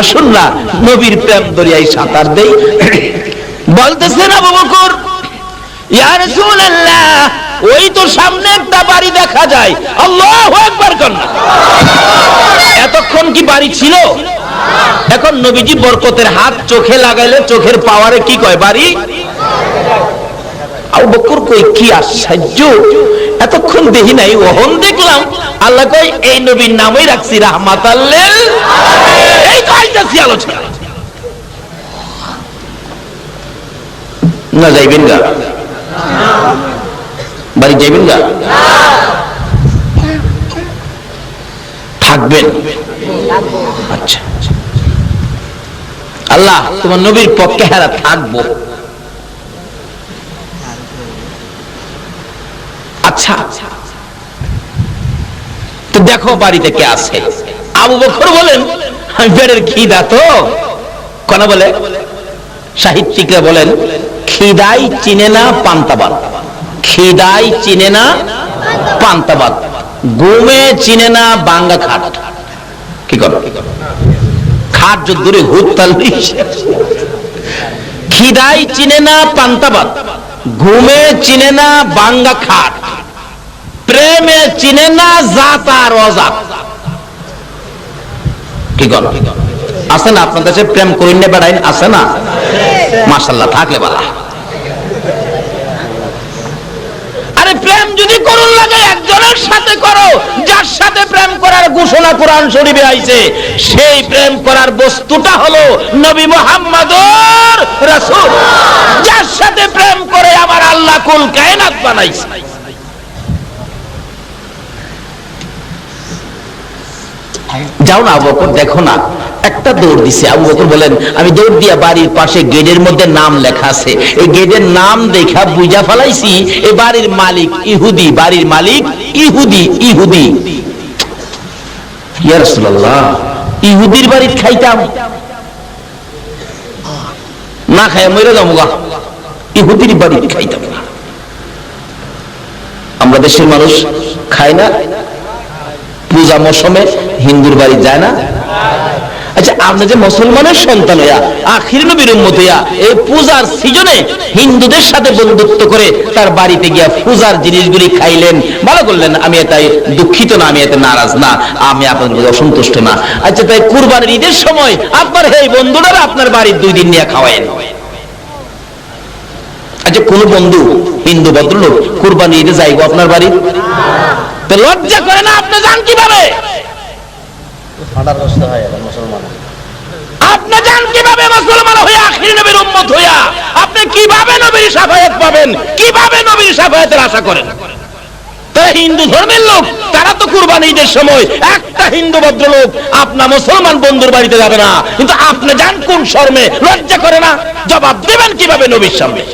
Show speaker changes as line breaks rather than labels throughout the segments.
আসুন না নবীর প্রেম দরিয়ায় সাঁতার দেই। বলতেছেন আবু বকর, ইয়া রাসূলুল্লাহ, ওই তো সামনে একটা বাড়ি দেখা যায়, আল্লাহু আকবার কন্যা। এতক্ষণ কি বাড়ি ছিল? এখন নবীজি বরকতের হাত চোখে লাগাইলে চোখের পাওয়ারে কি কয়? বাড়ি। আবু বকর কই, কি আশ্চর্য, এতক্ষণ দেখি নাই, ওহন দেখলাম। আল্লাহ কয়, এই নবীর নামই রাখছি রাহমাতাল লিল আলামিন। এই তো আইতাছি আলোচনা। না যাইবেন গা? বাড়ি যাইবেন গা? থাকবেন? আচ্ছা, আল্লাহ তোমার নবীর পক্ষে হারা থাকবো। আচ্ছা, তো দেখো বাড়িতে কে আছে। আবু বকর বলেন, আমি পেটের খিদা তো। কোন বলে? সাহিত্যিকরা বলেন, খিদাই চিনে না পান্তাবাদ, খিদাই চিনে না পান্তাবাদ, ঘুমে চিনে না বাঙ্গা খাট। কি করো? খাট যদি দূরে ঘুর তালবি। খিদাই চিনে না পান্তাবাদ, ঘুমে চিনে না বাঙ্গা খাট, প্রেমে চিনে না জাত আর অজাত। কি করো? আছে না আপনার কাছে প্রেম করেন না বেড়াইন? আছে না? মাশাআল্লাহ, থাকলে বালা। আরে প্রেম যদি করুন লাগে একজনের সাথে করো, যার সাথে প্রেম করার ঘোষণা কোরআন শরীফে আইছে। সেই প্রেম করার বস্তুটা হলো নবী মুহাম্মদুর রাসূল, যার সাথে প্রেম করে আমার আল্লাহ কুল কায়নাত বানাইছে। যাও না আবু বকর, দেখো না, একটা দৌড় দিছে। আবু বকর বলেন, আমি দৌড় দিয়া বাড়ির পাশে গেটের মধ্যে নাম লেখা আছে, এই গেটের নাম দেখা বুঝা ফেলাইছি এই বাড়ির মালিক ইহুদি, বাড়ির মালিক ইহুদি। ইহুদি, ইয়া রাসূলুল্লাহ, ইহুদির বাড়ি খাইতাম না, খায় মরে যাবো গা, ইহুদির বাড়ি খাইতাম না। আমরা দেশের মানুষ খায় না, পূজা মৌসুমে হিন্দুর বাড়ি যায় না। আচ্ছা, আপনি যে মুসলমানের সন্তান হইয়া, আখির নবীর উম্মত হইয়া, এই পূজার সিজনে হিন্দুদের সাথে বন্ধুত্ব করে তার বাড়িতে গিয়া পূজার জিনিসগুলি খাইলেন, ভালো করলেন। আমি এটাই দুঃখিত না, আমি এতে নারাজ না, আমি আপনার অসন্তুষ্ট না। আচ্ছা, তাই কুরবানির ঈদের সময় আপনার এই বন্ধুরা আপনার বাড়ির 2 দিন নিয়ে খাওয়ায়েন। আচ্ছা, কোন বন্ধু হিন্দু ভদ্রলোক কুরবানি ঈদে যাইবো আপনার বাড়ি? তো লজ্জা করে না? আপনি যান কিভাবে? আপনি যান কিভাবে মুসলমান হইয়া, আখির নবীর উম্মত হইয়া? আপনি কিভাবে নবীর শাফায়াত পাবেন? কিভাবে নবীর শাফায়াতের আশা করেন? তারা হিন্দু ধর্মের লোক, তারা তো কুরবানি ঈদের সময় একটা হিন্দু ভদ্রলোক আপনার মুসলমান বন্ধুর বাড়িতে যাবে না, কিন্তু আপনি যান কোন শর্মে? লজ্জা করে না? জবাব দেবেন কিভাবে নবীর সামনে?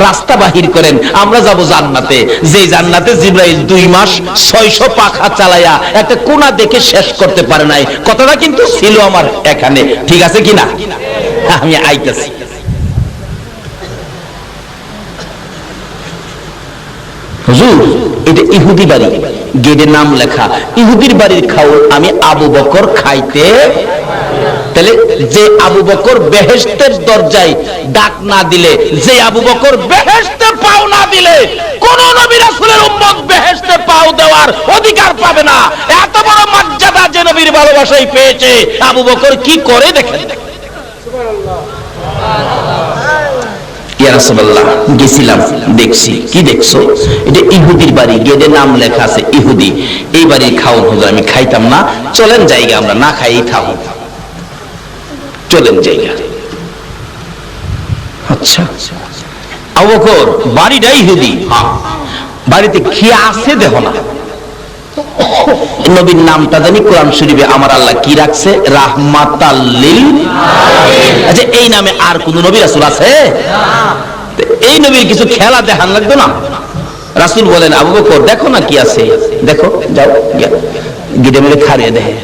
রাস্তা বাহির করেন, আমরা যাব জান্নাতে, যে জান্নাতে জিবরাইল 2 মাস 600 পাখা চালায়া একটা কোণা দেখে শেষ করতে পারে নাই। কথাটা কিন্তু ছিল আমার এখানে, ঠিক আছে কিনা? আমি আইতাছি। হুজুর, এটা ইহুদি বাড়ি, গেটের নাম লেখা, ইহুদির বাড়ির খাওয়ার আমি আবু বকর খাইতে। তাহলে যে আবু বকর বেহেশতের দরজায় ডাক না দিলে, যে আবু বকর বেহেশতে পাও না দিলে, কোন নবী রাসূলের উম্মত বেহেশতে পাও দেওয়ার অধিকার পাবে না। এত বড় মর্যাদা যে নবীর ভালোবাসায় পেয়েছে, আবু বকর কি করে দেখেন। ইয়া রাসূলুল্লাহ, গেছিলাম, দেখছি। কি দেখছো? এটা ইহুদির বাড়ি, গেটে নাম লেখা আছে ইহুদি। এই বাড়ির খাওন হুজুর আমি খাইতাম না, চলেন জায়গা, আমরা না খাই খাবো, চলেন জায়গা। আচ্ছা, আবু বকর বাড়িটা ইহুদি, বাড়িতে কি আছে দেখো না। নবীর নামটা জানি কোরআন শরীফে আমার আল্লাহ কি রাখছে? রাহমাতাল লিল আলামিন। আচ্ছা, এই নামে আর কোন নবী রাসূল আছে? এই নবীর কিছু খেলা দেখান লাগতো না? রাসূল বলেন, আবু বকর দেখো না কি আছে, দেখো, যাও গিয়ে মেরে খাড়িয়ে দেখে।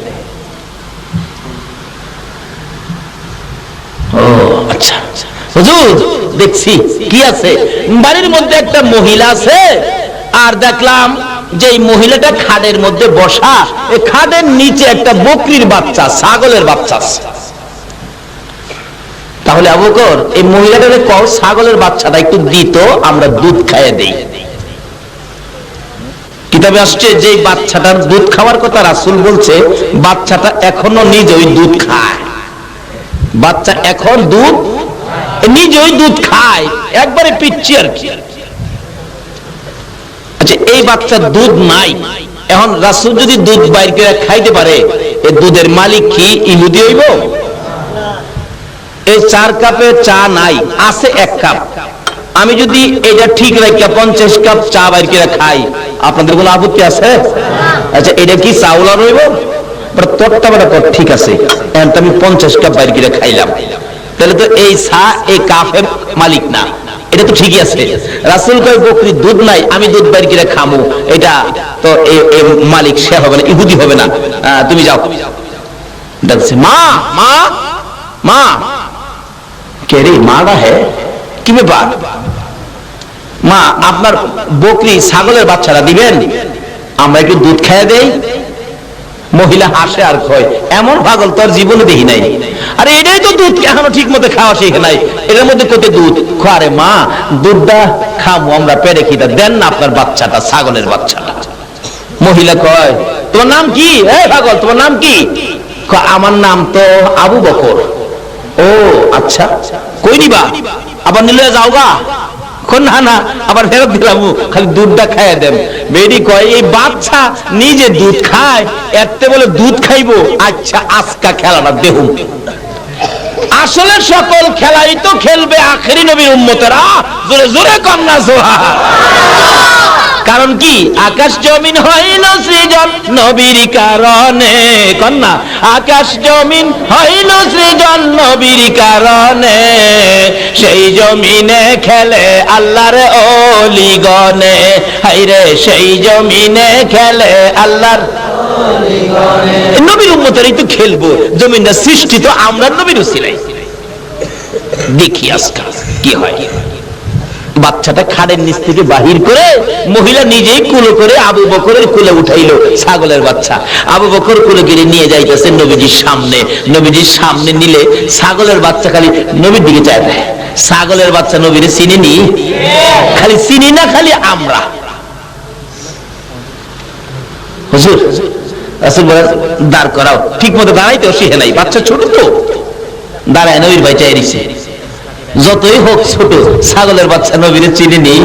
ও আচ্ছা, হুজুর দেখছি কি আছে। বাড়ির মধ্যে একটা মহিলা আছে, আর দেখলাম যে মহিলাটা খাটের মধ্যে বসা, এই খাটের নিচে একটা বকরির বাচ্চা, ছাগলের বাচ্চা। তাহলে আবু বকর এই মহিলাটাকে কও ছাগলের বাচ্চাটা একটু দিত, আমরা দুধ খাইয়ে দেই। কিতাবে আসছে যে বাচ্চাটার দুধ খাওয়ার কথা রাসূল বলছে, বাচ্চাটা এখনো নিজেই দুধ খায়। বাচ্চা এখন দুধ নিজেই দুধ খায়, একবারে পিচ্ছি আর কি। আচ্ছা, এই বাচ্চার দুধ নাই, এখন রাসূল যদি দুধ বাইর করে খাইতে পারে, এই দুধের মালিক কি ইহুদি হইব? এই 4 কাপে চা নাই, আছে 1 কাপ। আমি যদি এটা ঠিক রাখি 50 কাপ চা বাইর করে খাই, আপনাদের কোনো আপত্তি আছে? আচ্ছা, এটা কি চাউলা রইব? তোরটা বড় ঠিক আছে, এখন আমি 50 কাপ বাইর করে খাইলাম, তাহলে তো এই চা এই কাপের মালিক না, এটা তো ঠিকই আছে। রাসূল কয় বকরির দুধ নাই, আমি দুধ বাইর করে খামু, এটা তো এই মালিক সে হবে না, ইহুদি হবে না। তুমি যাও। দেখছে মা মা মা, কে রে? মারা হে, কি ব্যাপার? মা, আপনার বকরি ছাগলের বাচ্চাটা দিবেন, আমরা একটু দুধ খাইয়ে দেই। মহিলা হাসে আর কয়, এমন পাগল তোর জীবনে দেখি নাই। আরে এটাই তো দুধ, এখনো ঠিক মতো খাওয়া শিখে নাই, এটার মধ্যে কত দুধ। আরে মা, দুধটা খাবো আমরা, পেরে খিদা, দেন না আপনার বাচ্চাটা, ছাগলের বাচ্চাটা। মহিলা কয়, তোমার নাম কি? এই পাগল, তোমার নাম কি? আমার নাম তো আবু বকর। ও আচ্ছা, কই নিবা? আবার নিলে যাওগা? না না, আবার ফেরত দিলাম, খালি দুধটা খাইয়ে দেন। বেডি কয়, এই বাচ্চা নিজে দুধ খায়, এতে বলে দুধ খাইবো? আচ্ছা, আজকা খেলাটা দেখুন। আসলে সকল খেলাই তো খেলবে আখেরি নবীর উম্মতেরা, জোরে জোরে কন্যা সোহা। কারণ কি? আকাশ জমিন হইল সৃজন নবীর কারণে, কন্যা আকাশ জমিন হইল সৃজন নবীর কারণে, সেই জমিনে খেলে আল্লাহর ওলিগণে, হায়রে সেই জমিনে খেলে আল্লাহর ওলিগণে। নবীর উম্মতেরাই তো খেলবো, জমিনটা সৃষ্টি তো আমরা নবীর উসিলায়। দেখি আজকে কি হয়। বাচ্চাটা খাড়ের নিচ থেকে বাহির করে মহিলা নিজেই কুলো করে আবু বকরের কুলে উঠাইলো ছাগলের বাচ্চা। আবু বকর কুলে গিয়ে নিয়ে যাইতেছে নবীজির সামনে। নবীজির সামনে নিলে ছাগলের বাচ্চা খালি নবীর দিকে চায় দেয়। ছাগলের বাচ্চা নবীর চিনি নি, খালি চিনি না, খালি আমরা। হুজুর, রাসূল বলেন দাঁড় করাও। ঠিক মতো দাঁড়াইতেও শিখে নাই, বাচ্চা ছোট তো। দাঁড়ায় নবীর ভাই চাই দিছে, যতই হোক ছোট, ছাগলের বাচ্চা নবীর চিনি।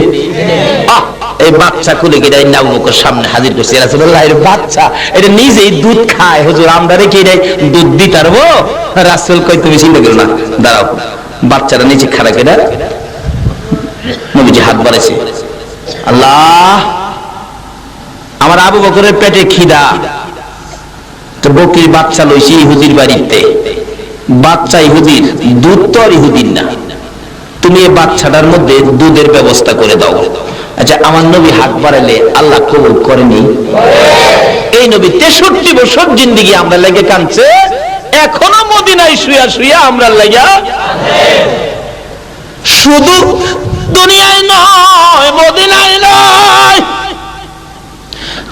এই বাচ্চা খুলে গিয়ে আবু বকর সামনে হাজির করছে। রাসূলুল্লাহ, এর বাচ্চা এটা নিজেই দুধ খায়, হুজুর আমরা রেখে দুধ দিতে পারবো? রাসূল কই, তুমি চিন্তা করো না, দাঁড়াও। বাচ্চাটা নিচে খাড়া করে নবীজি হাত বাড়াইছে, আল্লাহ, আমার আবু বকরের পেটে খিদা, তো বকরির বাচ্চা লইছি ইহুদির বাড়িতে। বাচ্চা ইহুদির, দুধ তো আর ইহুদির না, তুমি এই বাচ্চাটার মধ্যে দুধের ব্যবস্থা করে দাও। আচ্ছা, আমার নবী হাত বাড়ালে আল্লাহ কবুল করেনি? এই নবী 63 বছর জিন্দেগি আমরা লেগে কাঁদছে, এখনো মদিনায় শুয়া শুয়া আমরা লেগে। শুধু দুনিয়ায় নয়, মদিনায় নয়,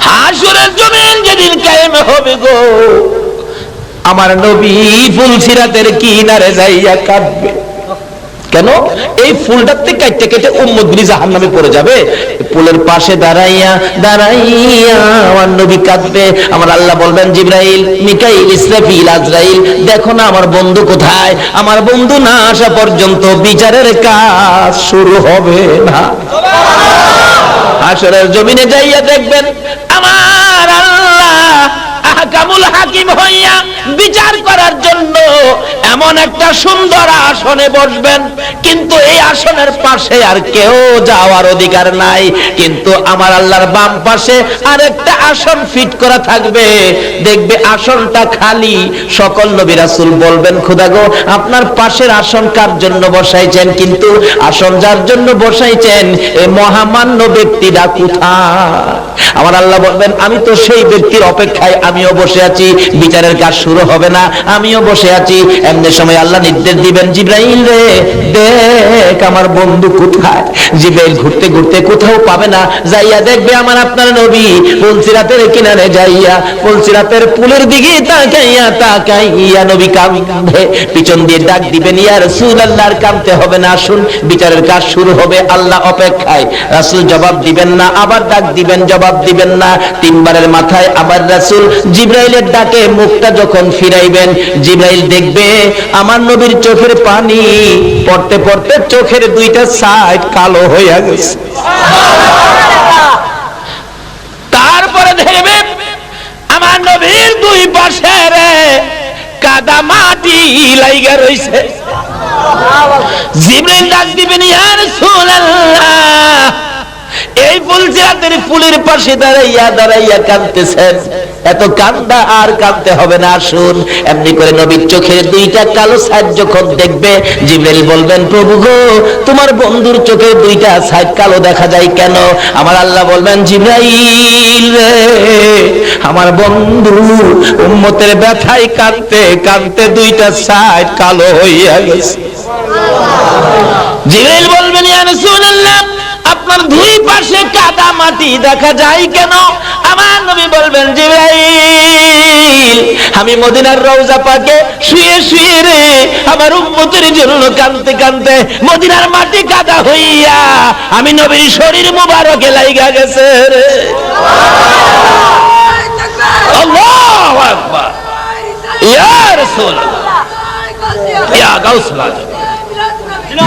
হাসরের জমিন যেদিন কায়েম হবে গো, আমার নবী ফুলসিরাতের কিনারে যাইয়া কাঁদবে। কেন? এই ফুলটাতে কাটতে কেটে উম্মতগুলি জাহান্নামে পড়ে যাবে। ফুলের পাশে দাঁড়াইয়া দাঁড়াইয়া আমার নবী কাঁদবে। আমার আল্লাহ বলবেন, জিবরাইল, মিকাইল, ইসরাফিল, আজরাইল, দেখো না আমার বন্ধু কোথায়? আমার বন্ধু না আসা পর্যন্ত বিচারের কাজ শুরু হবে না। হাসরের জমিনে যাইয়া দেখবেন আমার আল্লাহ আহকামুল হাকিম হইয়া বিচার করার জন্য এমন একটা সুন্দর আসনে বসবেন, কিন্তু এই আসনের পাশে আর কেউ যাওয়ার অধিকার নাই। কিন্তু আমার আল্লাহর বাম পাশে আরেকটা আসন ফিট করা থাকবে, দেখবে আসনটা খালি। সকল নবী রাসূল বলবেন, খোদা গো, আপনার পাশের আসন কার জন্য বসাইছেন? কিন্তু আসন যার জন্য বসাইছেন এই মহামান্য ব্যক্তিরা কোথায়? আমার আল্লাহ বলবেন, আমি তো সেই ব্যক্তির অপেক্ষায় আমিও বসে আছি, বিচারের কাজ শুরু হবে না, আমিও বসে আছি। এমনি সময় আল্লাহ নির্দেশ দিবেন, জিবরাইল রে, দে মালিক আমার বন্ধু কোথায়? জিবরাইল ঘুরতে ঘুরতে কোথাও পাবে না, যাইয়া দেখবে আমার আপনার নবী পুলসিরাতের কিনারে যাইয়া পুলসিরাতের পুলের দিকে তাকাইয়া নবী কাঁদে। পিছন দিয়ে ডাক দিবেন, ইয়া রাসূলুল্লাহর কাঁদতে হবে না, আসুন বিচারের কাজ শুরু হবে, আল্লাহ অপেক্ষায়। রাসূল জবাব দিবেন না, আবার ডাক দিবেন, জবাব দিবেন না। তিনবারের মাথায় আবার রাসূল জিবরাইলের ডাকে মুখটা যখন ফিরাইবেন, জিবরাইল দেখবে আমার নবীর চোখের পানি পড়তে পড়তে চোখের দুইটা সাইড কালো হয়ে গেছে। তারপরে দেখবে আমার নবীর দুই পাশে কাদা মাটি লাইগা রইছে। জিবরাইল ডাক দিবেন, ইয়া রাসূলুল্লাহ এই ফুলসিরাতের ফুলের পাশে দাঁড়াইয়া কাঁদতেছেন, এত কান্দা আর কাঁদতে হবে না, আসুন। এমনি করে নবীর চোখের দুইটা কালো সাইড যখন দেখবে, জিবরাইল বলবেন, প্রভু গো তোমার বন্ধুর চোখের দুইটা সাইড কালো দেখা যায় কেন? আমার আল্লাহ বলবেন, জিবরাইল রে আমার বন্ধু উম্মতের ব্যথায় কাঁদতে কাঁদতে দুইটা সাইড কালো হইয়া গেছে। জিবরাইল বলবেন, ইয়া রাসূলুল্লাহ আপনার দুই পাশে কাদা মাটি দেখা যায় কেন? আমার নবী বলবেন, জিবরাইল আমি মদিনার রওজা পাকে শুয়ে শুয়ে রে আমার উম্মতের জন্য কাঁদতে কাঁদতে মদিনার মাটি কাদা হইয়া আমি নবীর শরীর মুবারকে লাইগা গেছে রে। আল্লাহু আকবার, ইয়া রাসূলুল্লাহ, ইয়া গাউসুল আজম,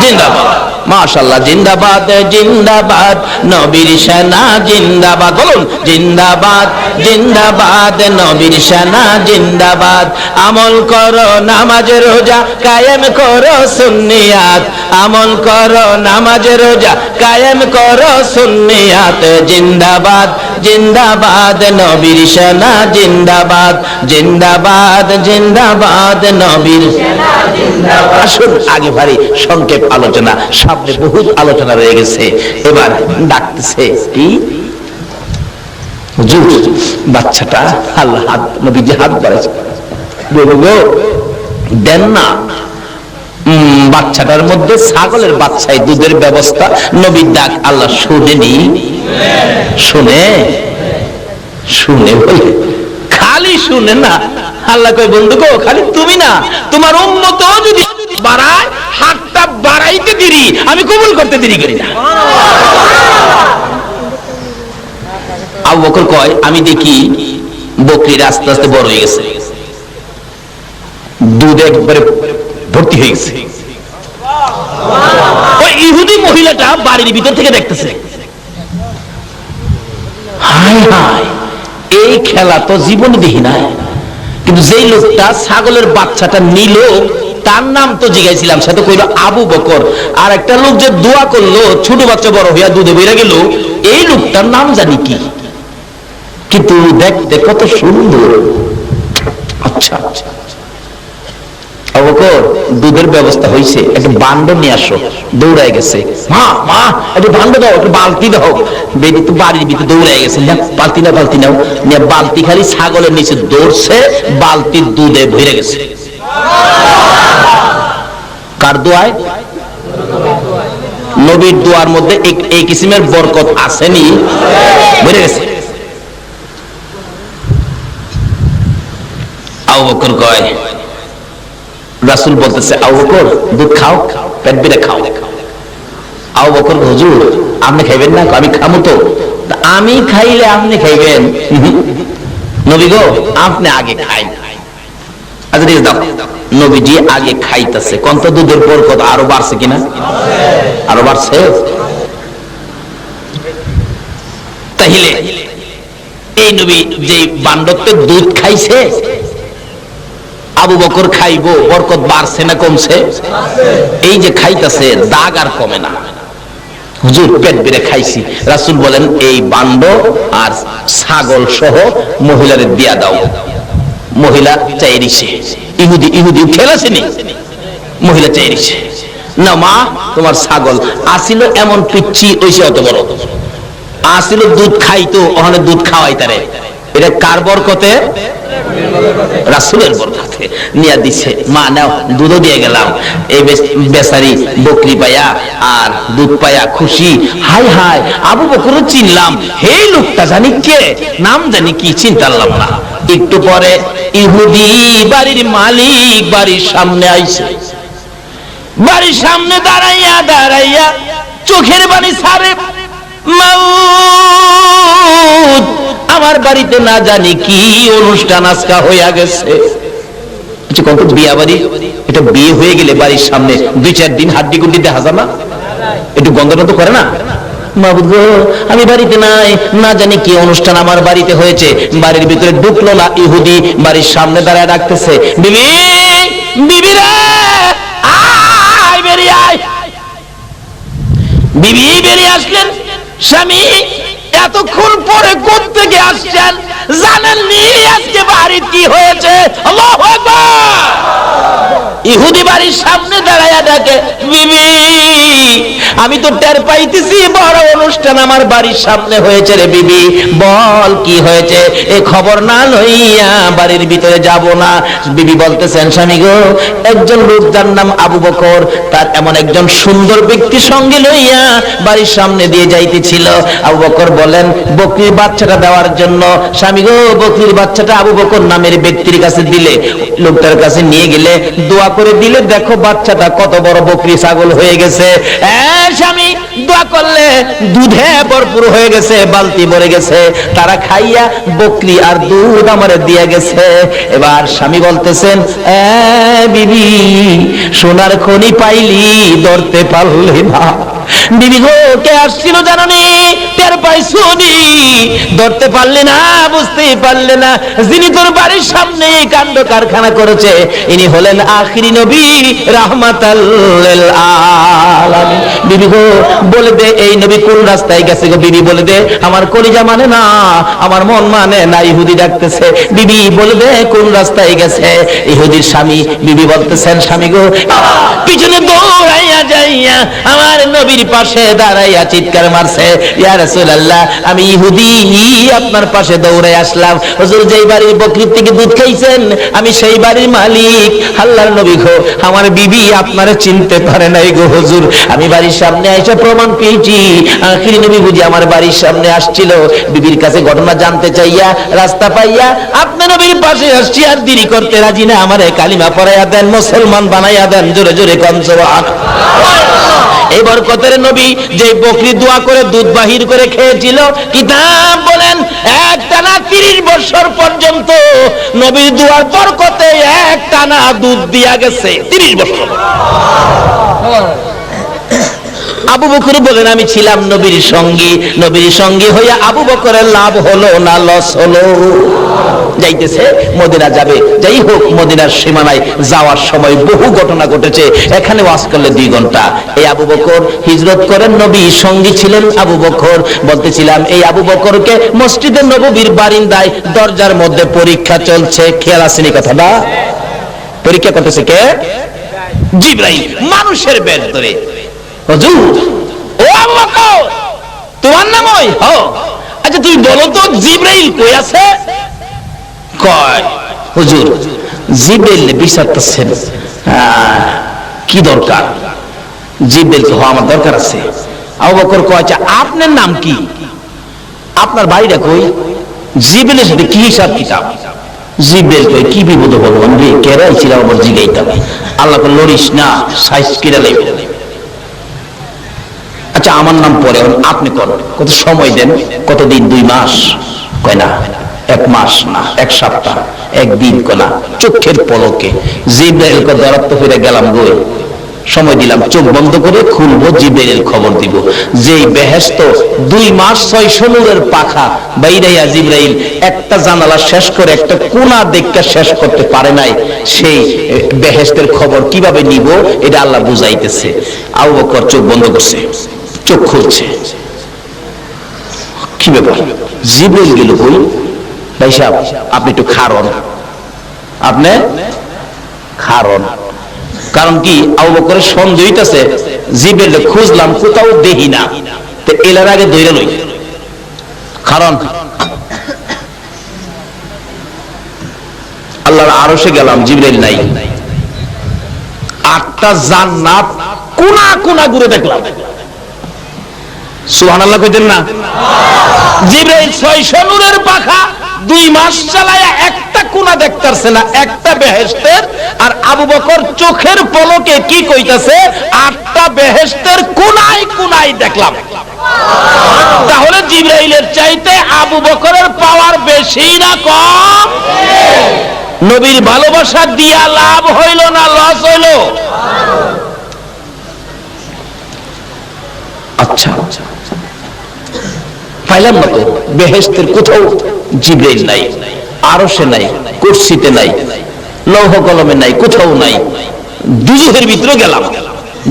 জিন্দাবাদ, মাশাআল্লাহ, জিন্দাবাদ জিন্দাবাদ নবীর সেনা জিন্দাবাদ, বলুন জিন্দাবাদ জিন্দাবাদ নবীর সেনা জিন্দাবাদ। আমল করো নামাজ রোজা কায়েম করো সুন্নিয়াত, আমল করো নামাজ রোজা কায়েম করো সুন্নিয়াত। জিন্দাবাদ জিন্দাবাদ নবীর সেনা জিন্দাবাদ, জিন্দাবাদ জিন্দাবাদ নবীর সেনা জিন্দাবাদ। আসুন আগে ভারী সংক্ষেপ আলোচনা, সামনে বহুত আলোচনা রয়ে গেছে। এবার ডাকতেছে কি হুজুর বাচ্চাটা, আল্লাহ হাত নবীজি হাত বাড়াইছে, দেন না। বাচ্চাটার মধ্যে ছাগলের বাচ্চায় দুধের ব্যবস্থা, নবীর ডাক আল্লাহ শুনেনি, শুনে শুনে বলে খালি শুনে না, আল্লাহ কয় বন্ধু গো খালি তুমি না তোমার উম্মত যদি বাড়ায়, হাতটা বাড়াইতে দেরি আমি কবুল করতে দেরি করি না। আবু বকর কয় আমি দেখি বকরির আস্তে আস্তে বড় হয়ে গেছে, দুধ একবারে ভর্তি হয়ে গেছে। ওই ইহুদি মহিলাটা বাড়ির ভিতর থেকে দেখতেছে, হায় হায় এই খেলা তো জীবনে দেখি নাই। কিন্তু যেই লোকটা ছাগলের বাচ্চাটা নিল তার নাম তো জিজ্ঞাসিলাম, সে তো কইল আবু বকর। আর একটা লোক যে দোয়া করলো ছোট বাচ্চা বড় হইয়া দুধে বেড়ে গেল, এই লোকটার নাম জানি কি, কিন্তু দেখতে কত সুন্দর। আচ্ছা আবু বকর দুধের ব্যবস্থা হয়েছে, একটা বান্ড নিয়ে আসো। দৌড়ায় গেছে, মা মা একটু বান্ড দাও, একটু বালতি দাও। বেদি তো বাড়ির ভিতরে দৌড়ায় গেছে, বালতি না বালতি নাও, বালতি খালি ছাগলের নিচে দৌড়ছে, বালতির দুধে ভরে গেছে। কার দোয়ায়? নবীর দোয়ার মধ্যে এই কিসিমের বরকত আসেনি, ভরে গেছে। আবু বকর কয়, রাসূল বলতেছে আবু বকর দুধ খাও, পেট ভরে খাও। আবু বকর হুজুর আপনি খাইবেন না? আমি খামু তো। আমি খাইলে আপনি খাইবেন? নবী গো আপনি আগে খাইন। আচ্ছা ঠিক আছে দাও। নবীজি আগে খাইতেছে, কোন তো দুধের বরকত আরো বাড়ছে কিনা? আরো বাড়ছে। তাহলে এই নবী যে বান্ডত্বের দুধ খাইছে, আবু বকর খাইবো, বরকত বাড়ছে না কমছে? এই যে খাইতেছে দাগ আর কমে না। হুজুর পেট বেড়ে খাইছি। রাসূল বলেন এই বান্ড আর ছাগল সহ মহিলারে দিয়া দাও। মহিলা চাইরিছে, ইহুদি খেলাছেনি, মহিলা চাইরিছে, না মা তোমার ছাগল আসিল এমন পিচ্ছি ওইসে অত বড় আসিল, দুধ খাইতো, ওখানে দুধ খাওয়াই তারে, এটা কার বরকতে? রাসূলের বরকতে নিয়ে দিছে। মা নাও, দুধও দিয়ে গেলাম। এই বেচারি বকরি পায়া আর দুধ পায়া খুশি। হাই হাই, আবু বকর চিনলাম, এই লোকটা জানি কে, নাম জানি কি, চিন্তালাম না। একটু পরে ইহুদি বাড়ির মালিক বাড়ির সামনে আইছে। বাড়ির সামনে দাঁড়াইয়া দাঁড়াইয়া চোখের পানি ছাড়ে, মাউত, আমার বাড়িতে না জানি কি অনুষ্ঠান আজকা হইয়া গেছে। কত বিয়া বাড়ি, এটা বিয়ে হয়ে গেলে বাড়ির সামনে 2-4 দিন হাড্ডি গুড্ডি দেখা যায় না? একটু গন্ধটা তো করে না? মাবুদ গো, আমি বাড়িতে নাই, না জানি কি অনুষ্ঠান আমার বাড়িতে হয়েছে। বাড়ির ভিতরে ঢুকলো না, ইহুদি বাড়ির সামনে দাঁড়ায় ডাকতেছে, বিবি, বিবি রে, আয় বেরিয়ে আয়। বিবি বেরিয়ে আসলেন। স্বামী, এতক্ষণ পরে কোত্থেকে আসছেন? জানেননি আজকে বাড়িতে কি হয়েছে? আল্লাহু আকবার। ইহুদি বাড়ির সামনে দাঁড়ায়া ডাকে, বিবি, আমি তো টের পাইতেছি বড় অনুষ্ঠান আমার বাড়ির সামনে হয়েছে রে বিবি, বল কি হয়েছে? এ খবর না লইয়া বাড়ির ভিতরে যাব না। বিবি বলতেছেন, স্বামী গো, একজন লোক যার নাম আবু বকর, তার এমন একজন সুন্দর ব্যক্তি সঙ্গে লইয়া বাড়ির সামনে দিয়ে যাইতেছিল। আবু বকর বলেন বকরির বাচ্চাটা দেওয়ার জন্য। স্বামী গো, বকরির বাচ্চাটা আবু বকর নামের ব্যক্তির কাছে দিলে, লোকটার কাছে নিয়ে গেলে দোয়া করে দিলে, দেখো বাচ্চাটা কত বড় বকরি ছাগল হয়ে গেছে। স্বামী দোয়া করলে দুধে ভরপুর হয়ে গেছে, বালতি ভরে গেছে। তারা খাইয়া বকরি আর দুধ আমারে দিয়ে গেছে। এবার স্বামী বলতেছেন, বিবি, সোনার খনি পাইলি, ধরতে পারলি না। বিবি গো, কে আসছিল জানোনি? টের পাইছুনি? ধরতে পারলে না, বুঝতে পারলে না? যিনি তোর বাড়ির সামনে কাণ্ড কারখানা করেছে, ইনি হলেন আখিরি নবী, রাহমাতাল লিল আলামিন। বিবি গো, বলে দে এই নবী কোন রাস্তায় গেছে গো? বিবি বলে দে, আমার কলিজা মানে না, আমার মন মানে না। ইহুদি ডাকতেছে, বিবি বলে দে কোন রাস্তায় গেছে? ইহুদির স্বামী, বিবি বলতেছেন, স্বামী গো, পিছনে দৌড়াইয়া যাইয়া আমার নবীর পাশে দাঁড়াইয়া চিৎকার মারছে, ইয়া রাসূলুল্লাহ, আমি ইহুদি আপনার পাশে দৌড়ে আসলাম। হুজুর, যেই বাড়ির বকরির থেকে দুধ খাইছেন, আমি সেই বাড়ির মালিক। আল্লাহর নবী গো, আমার বিবি আপনারে চিনতে পারে নাই গো হুজুর। আমি বাড়ির সামনে এসে প্রমাণ পেয়েছি, আখিরি নবী বুঝি আমার বাড়ির সামনে আসছিল। বিবির কাছে ঘটনা জানতে চাইয়া রাস্তা পাইয়া আপনার নবীর পাশে আসছি, আর দেরি করতে রাজি না। আমারে কালিমা পড়াইয়া দেন, মুসলমান বানাইয়া দেন। জোরে জোরে কোন সুবহানাল্লাহ। এই বরকতের নবী যে বকরি দোয়া করে দুধ বাহির করে খেয়েছিল, কিতাব বলেন একটানা 30 বছর পর্যন্ত নবীর দোয়ার বরকতে একটানা দুধ দিয়া গেছে। 30 বছর। আবু বকর বলেন, আমি ছিলাম নবীর সঙ্গী। নবীর সঙ্গী হইয়া আবু বকরের লাভ হলো না লস হলো? যাইতেছে, মদিনা যাবে। যাই হোক, মদিনার সীমানায় যাওয়ার সময় বহু ঘটনা ঘটেছে। এখানে ওয়াজ করলে 2 ঘন্টা। এই আবু বকর হিজরত করেন, নবীর সঙ্গী ছিলেন আবু বকর। বলতেছিলাম, এই আবু বকরকে মসজিদে নববীর বারিন্দায় দরজার মধ্যে পরীক্ষা চলছে। খেয়াল আসেনি কথাটা? পরীক্ষা করতেছে কে? জিবরাইল, মানুষের বেশ ধরে। হুজুর, ও আবু বকর, তোমার নাম ওই? আচ্ছা তুমি বলো তো জিবরাইল কই আছে? কয়, হুজুর, জিবরাইল বিচারতেছেন, কি দরকার? জিবরাইল তো আমার দরকার আছে। আবু বকর কয়, আচ্ছা আপনার নাম কি? আপনার বাড়িটা কই? জিবরাইলের সাথে কি হিসাব কিতাব? জিবরাইল কয়, কি বিপদ ভগবান রে, কেরাই ছিল আমার জিগাইতাম। আল্লাহ কয়, লড়িস না, সাইজ কিরা লাগবে। আচ্ছা আমার নাম পরে, আপনি করেন, কত সময় দেন? কতদিন? 2 মাস। কয় না, 1 মাস না, 1 সপ্তাহ, 1 দিন। কনা চোখের পলকে জিবরাইল কে দরত্ব ফিরে গেলাম গো, সময় দিলাম, চোখ বন্ধ করে খুলবো, জিবরাইল খবর দিব। যেই বেহেশত 2 মাস 600 নূরের পাখা বাইরাইয়া জিবরাইল একটা জানালা শেষ করে একটা কোণা দেখতে শেষ করতে পারে নাই, সেই বেহেশতের খবর কিভাবে নিব এটা আল্লাহ বুঝাইতেছে। আবু বকর চোখ বন্ধ করছে, চোখ খুলছে, কি ব্যাপার? জিবরাইল গেল কই? ভাই সাহেব, আপনি একটু খারণ, আপনি খারণ। কারণ কি? আবু বকরের সন্দেহ হইতাছে, জিবরাইল খুঁজলাম, কোথাও দেখি না, তো এলার আগে ধইরা লই। কারণ আল্লাহর আরশে গেলাম, জিবরাইল নাই। 8টা জান্নাত কোনা কোনা ঘুরে দেখলাম। সুবহানাল্লাহ কইতেন না? জিবরাইল 600 নূরের পাখা 2 মাস চালায়া একটা কোনা দেখতারছে না, একটা বেহেশতের। আর আবু বকর চোখের পলকে কি কইতাছে, 8টা বেহেশতের কোনায় কোনায় দেখলাম। তাহলে জিবরাইলের চাইতে আবু বকরের পাওয়ার বেশি না কম? নবীর ভালোবাসা দিয়া লাভ হইল না লস হইল? আচ্ছা, পাইলাম না তো, বেহেশতের কোথাও জিবরাইল নাই, আরশে নাই, কুরসিতে নাই, লৌহ কলমে নাই, কোথাও নাই। দুজুহের ভিতরে গেলাম।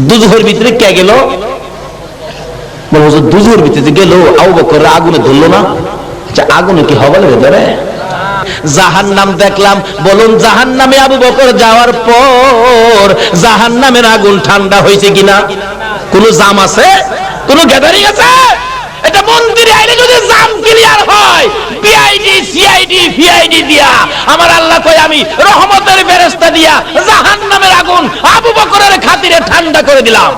দুজুহের ভিতরে কে গেল? বলবো দুজুহের ভিতরে গেল, আবু বকর আগুনে ধরলো না? আগুনে কি হবে না ধরে? জাহান্নাম দেখলাম। বলুন জাহান্নামে আবু বকর যাওয়ার পর জাহান্নামের আগুন ঠান্ডা হয়েছে কিনা? কোন জাম আছে? কোন গ্যাদারিং আছে? এটা মন্দিরে আইলে যদি জাম ক্লিয়ার হয়, পিআইডি সিআইডি ভিআইডি দিয়া আমার আল্লাহ কয় আমি রহমতের ফেরেশতা দিয়া জাহান্নামের আগুন আবু বকরের খাতিরে ঠান্ডা করে দিলাম।